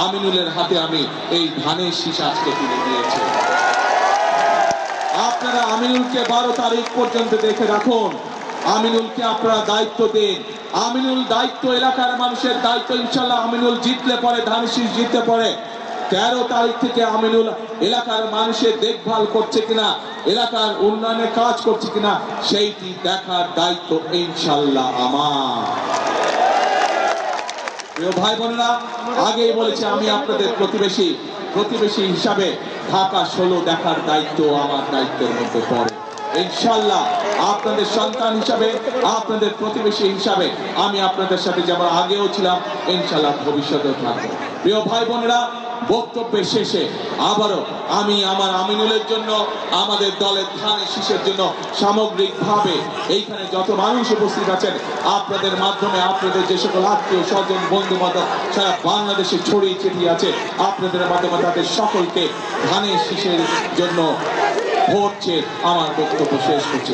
আমিনুলের হাতে আমি এই ধানের শীষ আজকে তুলে দিয়েছি। আপনারা আমিনুলকে 12 তারিখ পর্যন্ত দেখে রাখুন। আমিনুলকে আপনারা দায়িত্ব দিন। আমিনুল দায়িত্ব, এলাকার মানুষের দায়িত্ব। ইনশাল্লাহ আমিনুল জিতলে পরে, ধানের শীষ জিতলে পরে 13 তারিখ থেকে আমিনুল এলাকার মানুষের দেখভাল করছে কিনা, এলাকার উন্নয়নের কাজ করছে কিনা, সেইটি দেখার দায়িত্ব ইনশাল্লাহ আমার। প্রিয় ভাই বোনেরা, আগেই বলেছি আমি আপনাদের প্রতিবেশী হিসাবে ঢাকা 16 দেখার দায়িত্ব আমার দায়িত্বের মধ্যে পড়ে। ইনশাল্লাহ আপনাদের সন্তান হিসাবে, আপনাদের প্রতিবেশী হিসাবে আমি আপনাদের সাথে যেমন আগেও ছিলাম, ইনশাল্লাহ ভবিষ্যতেও থাকবো। প্রিয় ভাই বোনেরা, বক্তব্যের শেষে আবারও আমি আমার আমিনুলের জন্য, আমাদের দলের ধানের শীষের জন্য সামগ্রিকভাবে এইখানে যত মানুষ উপস্থিত আছেন, আপনাদের মাধ্যমে আপনাদের যে সকল আত্মীয় স্বজন বন্ধু বান্ধব সারা বাংলাদেশে ছড়িয়ে ছিটিয়ে আছে, আপনাদের মাধ্যমে তাদের সকলকে ধানের শীষের জন্য ভোট চেয়ে আমার বক্তব্য শেষ করছি।